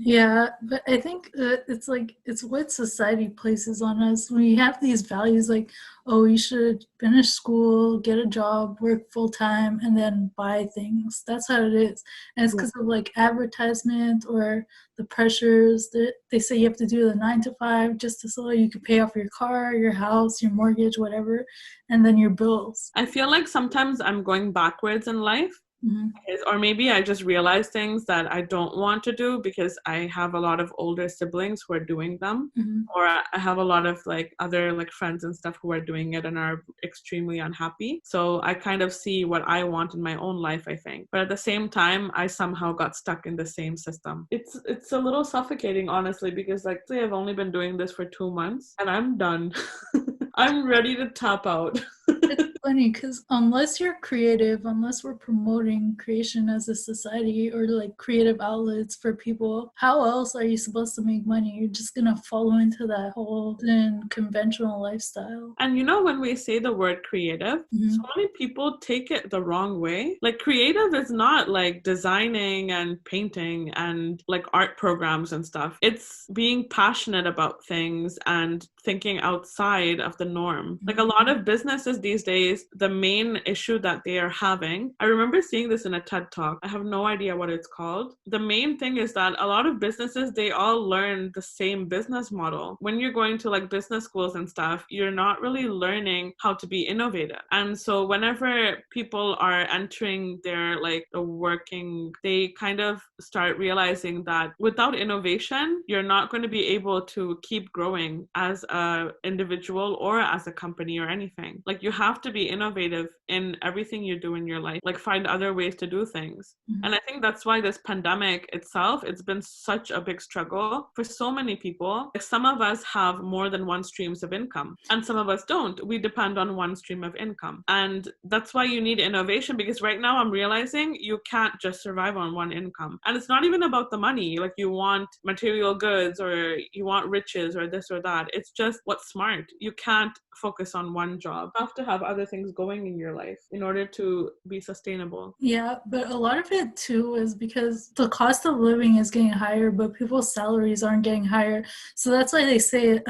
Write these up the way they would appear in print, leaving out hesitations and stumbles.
Yeah, but I think it's like it's what society places on us. We have these values like, oh, you should finish school, get a job, work full time, and then buy things. That's how it is. And it's because of like advertisement or the pressures that they say you have to do the 9 to 5 just to so you can pay off your car, your house, your mortgage, whatever, and then your bills. I feel like sometimes I'm going backwards in life. Hmm. Or maybe I just realize things that I don't want to do because I have a lot of older siblings who are doing them. Hmm. Or I have a lot of like other like friends and stuff who are doing it and are extremely unhappy. So I kind of see what I want in my own life, I think. But at the same time, I somehow got stuck in the same system. It's a little suffocating, honestly, because like say I've only been doing this for 2 months and I'm done. I'm ready to tap out. It's funny because unless you're creative, unless we're promoting creation as a society or like creative outlets for people, how else are you supposed to make money? You're just gonna fall into that whole conventional lifestyle. And you know, when we say the word creative, so Hmm. many people take it the wrong way. Like, creative is not like designing and painting and like art programs and stuff. It's being passionate about things and thinking outside of the norm. Like, a lot of businesses these days, the main issue that they are having, I remember seeing this in a TED talk. I have no idea what it's called. The main thing is that a lot of businesses, they all learn the same business model. When you're going to like business schools and stuff, you're not really learning how to be innovative. And so whenever people are entering their like the working, they kind of start realizing that without innovation, you're not going to be able to keep growing as a individual or as a company or anything. Like, you have to be innovative in everything you do in your life, like find other ways to do things. And I think that's why this pandemic itself, it's been such a big struggle for so many people. Like, some of us have more than one streams of income and some of us don't. We depend on one stream of income. And that's why you need innovation, because right now I'm realizing you can't just survive on one income. And it's not even about the money. Like, you want material goods or you want riches or this or that. It's just what's smart. You can't focus on one job. You have to have other things going in your life in order to be sustainable. Yeah, but a lot of it too is because the cost of living is getting higher, but people's salaries aren't getting higher. So that's why they say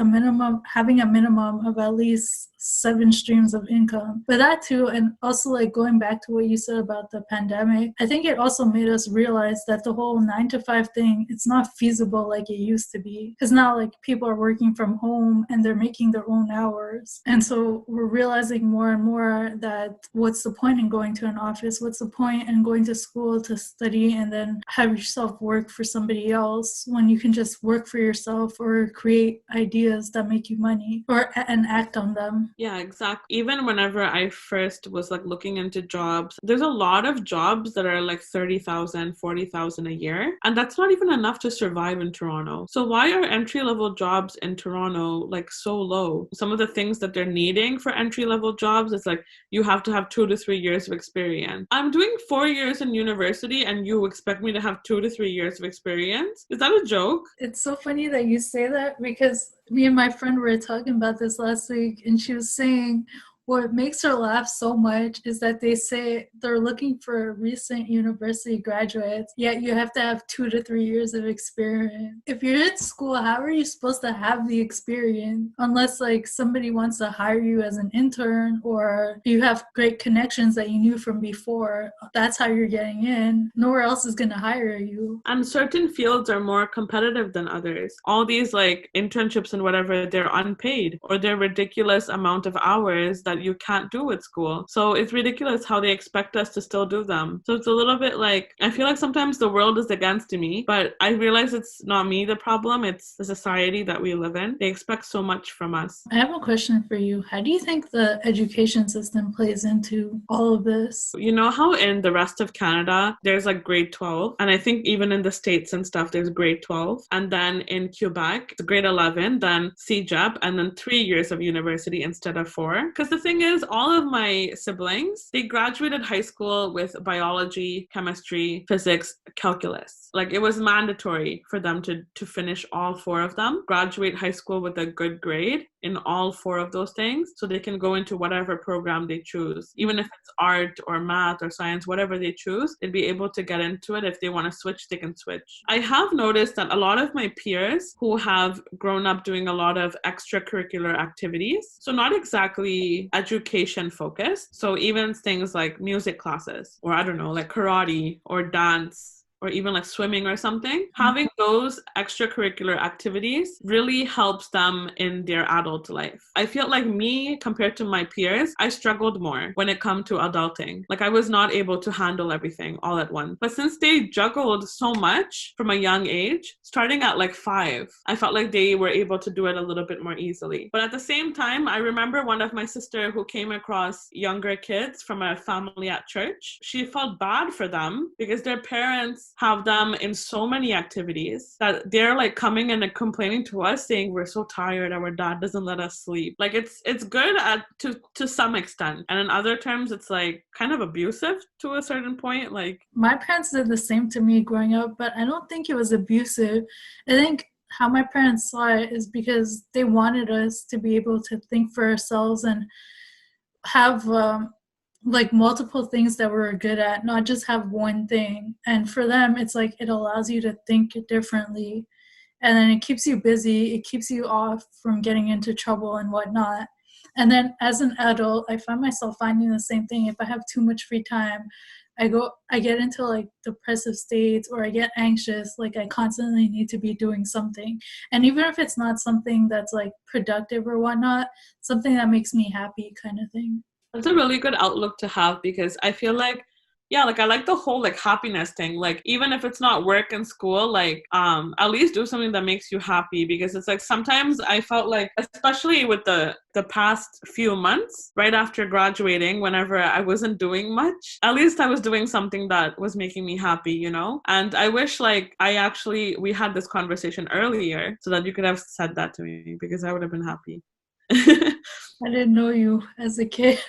having a minimum of at least 7 streams of income. But that too, and also like going back to what you said about the pandemic, I think it also made us realize that the whole 9 to 5 thing, it's not feasible like it used to be. Because now like people are working from home and they're making their own hours. And so we're realizing more and more that what's the point in going to an office? What's the point in going to school to study and then have yourself work for somebody else when you can just work for yourself or create ideas that make you money and act on them? Yeah, exactly. Even whenever I first was like looking into jobs, there's a lot of jobs that are like 30,000, 40,000 a year. And that's not even enough to survive in Toronto. So why are entry-level jobs in Toronto like so low? Some of the things that they're needing for entry-level jobs is like you have to have 2 to 3 years of experience. I'm doing 4 years in university and you expect me to have 2 to 3 years of experience? Is that a joke? It's so funny that you say that because me and my friend were talking about this last week, and she was saying what makes her laugh so much is that they say they're looking for recent university graduates, yet you have to have 2 to 3 years of experience. If you're in school, how are you supposed to have the experience unless like somebody wants to hire you as an intern or you have great connections that you knew from before? That's how you're getting in. Nowhere else is going to hire you. And certain fields are more competitive than others. All these like internships and whatever, they're unpaid or they're ridiculous amount of hours that you can't do with school. So it's ridiculous how they expect us to still do them. So it's a little bit like, I feel like sometimes the world is against me, but I realize it's not me the problem, it's the society that we live in. They expect so much from us. I have a question for you. How do you think the education system plays into all of this? You know how in the rest of Canada, there's like grade 12, and I think even in the States and stuff, there's grade 12. And then in Quebec, it's grade 11, then CEGEP, and then 3 years of university instead of 4. Because the thing is, all of my siblings, they graduated high school with biology, chemistry, physics, calculus. Like, it was mandatory for them to finish all 4 of them, graduate high school with a good grade in all four of those things, so they can go into whatever program they choose. Even if it's art or math or science, whatever they choose, they'd be able to get into it. If they want to switch, they can switch. I have noticed that a lot of my peers who have grown up doing a lot of extracurricular activities, so not exactly education focused, so even things like music classes, or I don't know, like karate or dance, or even like swimming or something, having those extracurricular activities really helps them in their adult life. I feel like me, compared to my peers, I struggled more when it come to adulting. Like I was not able to handle everything all at once. But since they juggled so much from a young age, starting at like 5, I felt like they were able to do it a little bit more easily. But at the same time, I remember one of my sister who came across younger kids from a family at church. She felt bad for them because their parents have them in so many activities that they're like coming in and complaining to us saying we're so tired, our dad doesn't let us sleep. Like it's good to some extent, and in other terms it's like kind of abusive to a certain point. Like my parents did the same to me growing up, but I don't think it was abusive. I think how my parents saw it is because they wanted us to be able to think for ourselves and have like multiple things that we're good at, not just have one thing. And for them, it's like it allows you to think differently, and then it keeps you busy. It keeps you off from getting into trouble and whatnot. And then as an adult, I find myself finding the same thing. If I have too much free time, I get into like depressive states, or I get anxious. Like I constantly need to be doing something. And even if it's not something that's like productive or whatnot, something that makes me happy kind of thing. that's a really good outlook to have, because I feel like, yeah, like I like the whole like happiness thing. Like even if it's not work and school, like at least do something that makes you happy, because it's like sometimes I felt like, especially with the past few months right after graduating, whenever I wasn't doing much, at least I was doing something that was making me happy, you know? And I wish like we had this conversation earlier so that you could have said that to me, because I would have been happy. I didn't know you as a kid.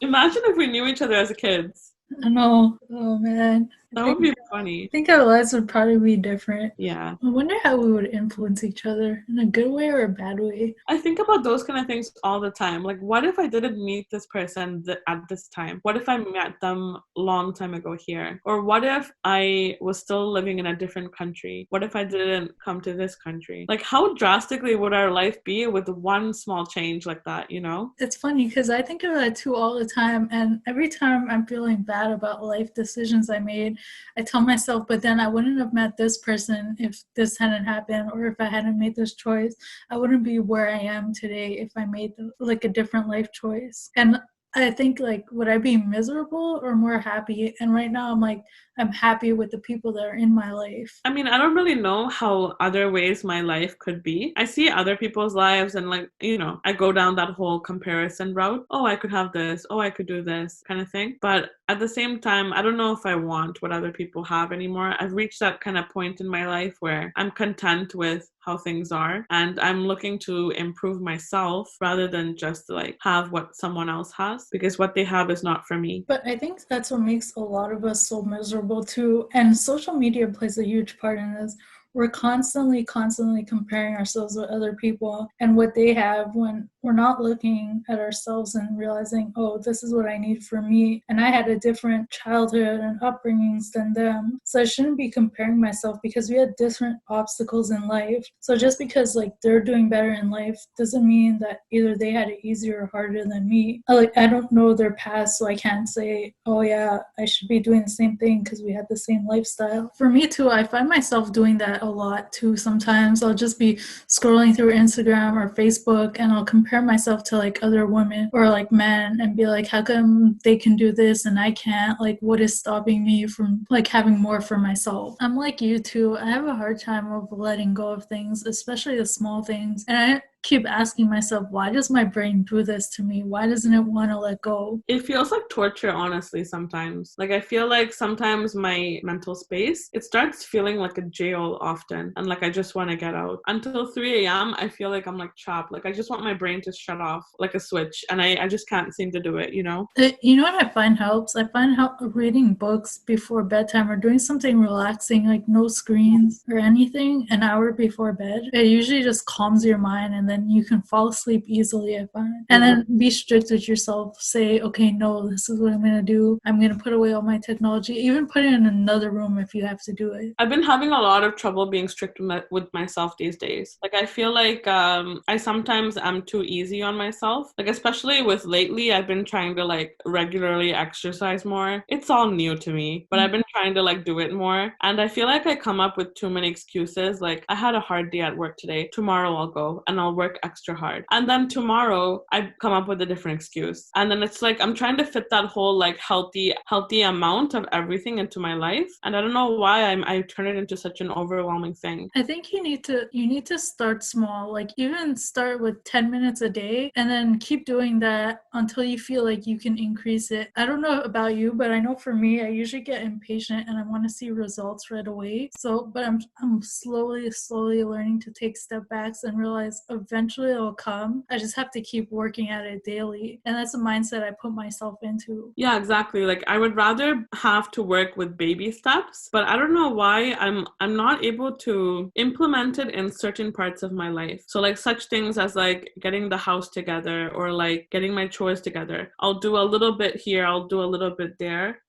Imagine if we knew each other as kids. I know. Oh man. That would be funny. I think our lives would probably be different. Yeah. I wonder how we would influence each other in a good way or a bad way. I think about those kind of things all the time. Like, what if I didn't meet this person at this time? What if I met them long time ago here? Or what if I was still living in a different country? What if I didn't come to this country? Like, how drastically would our life be with one small change like that, you know? It's funny because I think of that too all the time. And every time I'm feeling bad about life decisions I made, I tell myself, but then I wouldn't have met this person if this hadn't happened, or if I hadn't made this choice. I wouldn't be where I am today if I made like a different life choice. And I think like, would I be miserable or more happy? And right now I'm like, I'm happy with the people that are in my life. I mean, I don't really know how other ways my life could be. I see other people's lives and like, you know, I go down that whole comparison route. Oh, I could have this. Oh, I could do this kind of thing. But at the same time, I don't know if I want what other people have anymore. I've reached that kind of point in my life where I'm content with how things are, and I'm looking to improve myself rather than just like have what someone else has, because what they have is not for me. But I think that's what makes a lot of us so miserable too. And social media plays a huge part in this. We're constantly comparing ourselves with other people and what they have, when we're not looking at ourselves and realizing, oh, this is what I need for me. And I had a different childhood and upbringings than them. So I shouldn't be comparing myself, because we had different obstacles in life. So just because like they're doing better in life doesn't mean that either they had it easier or harder than me. I don't know their past, so I can't say, oh yeah, I should be doing the same thing because we had the same lifestyle. For me too, I find myself doing that a lot too. Sometimes I'll just be scrolling through Instagram or Facebook, and I'll compare myself to like other women or like men and be like, how come they can do this and I can't? Like, what is stopping me from like having more for myself? I'm like you too. I have a hard time of letting go of things, especially the small things. And I keep asking myself, why does my brain do this to me? Why doesn't it want to let go? It feels like torture, honestly, sometimes. Like, I feel like sometimes my mental space, it starts feeling like a jail often. And like, I just want to get out. Until 3 a.m., I feel like I'm like trapped. Like, I just want my brain to shut off like a switch. And I just can't seem to do it, you know? You know what I find helps? I find help reading books before bedtime or doing something relaxing, like no screens or anything, an hour before bed. It usually just calms your mind and then you can fall asleep easily, I find. And then be strict with yourself. Say, okay, no, this is what I'm going to do. I'm going to put away all my technology, even put it in another room if you have to do it. I've been having a lot of trouble being strict with myself these days. Like, I feel like I sometimes am too easy on myself. Like, especially with lately, I've been trying to like regularly exercise more. It's all new to me, but I've been trying to like do it more. And I feel like I come up with too many excuses. Like, I had a hard day at work today. Tomorrow I'll go and I'll work extra hard. And then tomorrow I come up with a different excuse. And then it's like I'm trying to fit that whole like healthy amount of everything into my life. And I don't know why I turn it into such an overwhelming thing. I think you need to start small. Like even start with 10 minutes a day and then keep doing that until you feel like you can increase it. I don't know about you, but I know for me, I usually get impatient and I want to see results right away. So, but I'm slowly learning to take step backs and realize eventually it'll come. I just have to keep working at it daily. And that's a mindset I put myself into. Yeah, exactly. Like, I would rather have to work with baby steps, but I don't know why I'm not able to implement it in certain parts of my life. So like such things as like getting the house together or like getting my chores together. I'll do a little bit here, I'll do a little bit there.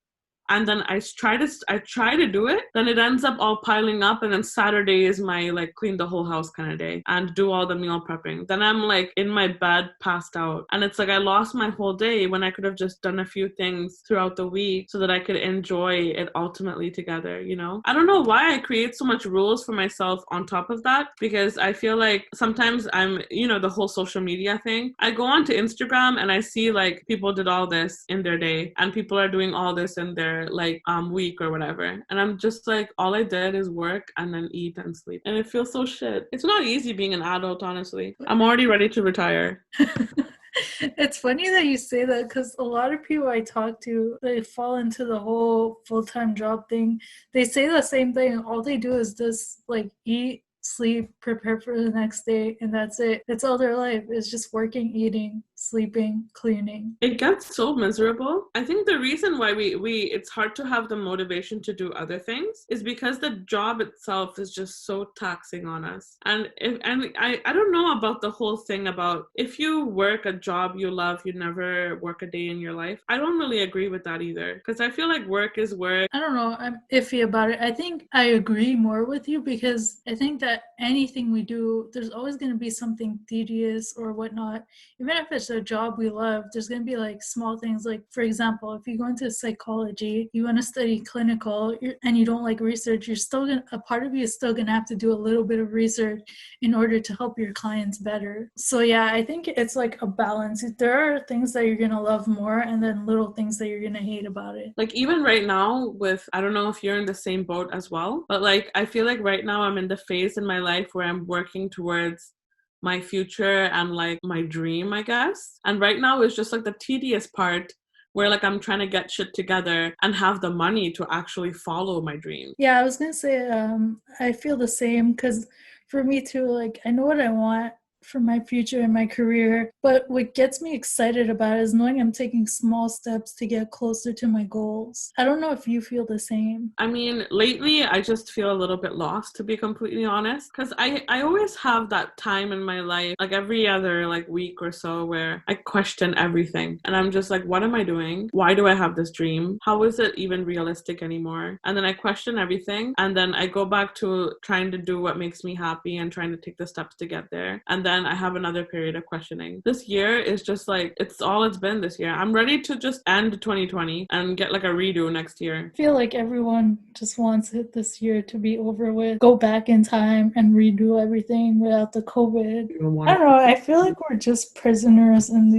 And then I try to do it, then it ends up all piling up, and then Saturday is my like clean the whole house kind of day and do all the meal prepping. Then I'm like in my bed passed out, and it's like I lost my whole day when I could have just done a few things throughout the week so that I could enjoy it ultimately together, you know? I don't know why I create so much rules for myself on top of that, because I feel like sometimes I'm, you know, the whole social media thing. I go onto Instagram and I see like people did all this in their day and people are doing all this in their like week or whatever, and I'm just like, all I did is work and then eat and sleep, and it feels so shit. It's not easy being an adult, honestly. I'm already ready to retire. It's funny that you say that because a lot of people I talk to, they fall into the whole full-time job thing. They say the same thing. All they do is just like eat, sleep, prepare for the next day, and that's it. It's all their life. It's just working, eating, sleeping, cleaning. It gets so miserable. I think the reason why we it's hard to have the motivation to do other things is because the job itself is just so taxing on us. And I don't know about the whole thing about if you work a job you love, you never work a day in your life. I don't really agree with that either, because I feel like work is work. I don't know. I'm iffy about it. I think I agree more with you because I think that anything we do, there's always going to be something tedious or whatnot. Even if it's a job we love, there's going to be like small things. Like, for example, if you go into psychology, you want to study clinical and you don't like research, a part of you is still going to have to do a little bit of research in order to help your clients better. So yeah, I think it's like a balance. There are things that you're going to love more and then little things that you're going to hate about it. Like even right now with, I don't know if you're in the same boat as well, but like I feel like right now I'm in the phase in my life where I'm working towards my future and like my dream, I guess. And right now is just like the tedious part where like I'm trying to get shit together and have the money to actually follow my dream. Yeah, I was gonna say, I feel the same because for me too, like I know what I want for my future and my career, but what gets me excited about it is knowing I'm taking small steps to get closer to my goals. I don't know if you feel the same. I mean, lately I just feel a little bit lost, to be completely honest, because I always have that time in my life, like every other like week or so, where I question everything and I'm just like, what am I doing? Why do I have this dream? How is it even realistic anymore? And then I question everything, and then I go back to trying to do what makes me happy and trying to take the steps to get there. And then I have another period of questioning. This year is just like, it's been this year. I'm ready to just end 2020 and get like a redo next year. I feel like everyone just wants it this year to be over with, go back in time and redo everything without the COVID. I don't know, I feel like we're just prisoners in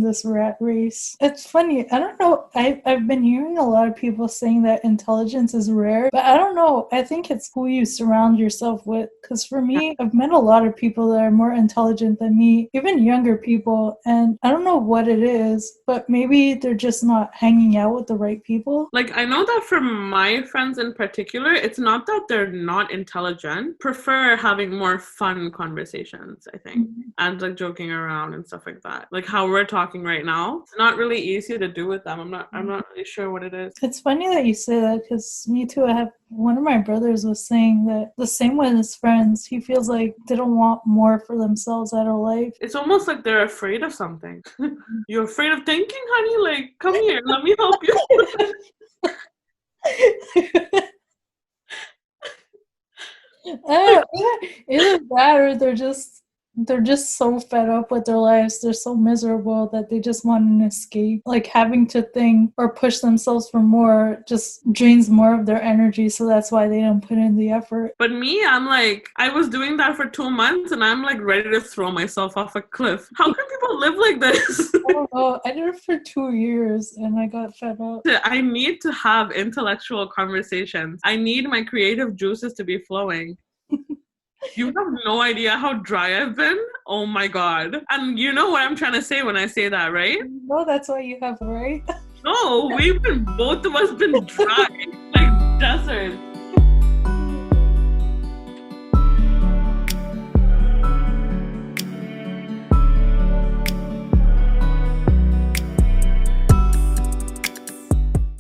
this rat race. It's funny, I don't know, I've been hearing a lot of people saying that intelligence is rare, but I don't know, I think it's who you surround yourself with, because for me, I've met a lot of people that are more intelligent than me, even younger people. And I don't know what it is, but maybe they're just not hanging out with the right people. Like, I know that for my friends in particular, it's not that they're not intelligent, prefer having more fun conversations, I think, and like joking around and stuff like that. Like how we're talking right now, it's not really easy to do with them. I'm not really sure what it is. It's funny that you say that, because me too. I have one of my brothers was saying that the same with his friends. He feels like they don't want more for themselves out of life. It's almost like they're afraid of something. You're afraid of thinking, honey? Like, come here, let me help you. Either that, or they're just so fed up with their lives. They're so miserable that they just want an escape. Like having to think or push themselves for more just drains more of their energy. So that's why they don't put in the effort. But me, I'm like, I was doing that for 2 months and I'm like ready to throw myself off a cliff. How can people live like this? I don't know. I did it for 2 years and I got fed up. I need to have intellectual conversations. I need my creative juices to be flowing. You have no idea how dry I've been. Oh my God. And you know what I'm trying to say when I say that, right? No, that's why you have, right? No, both of us been dry, like deserts.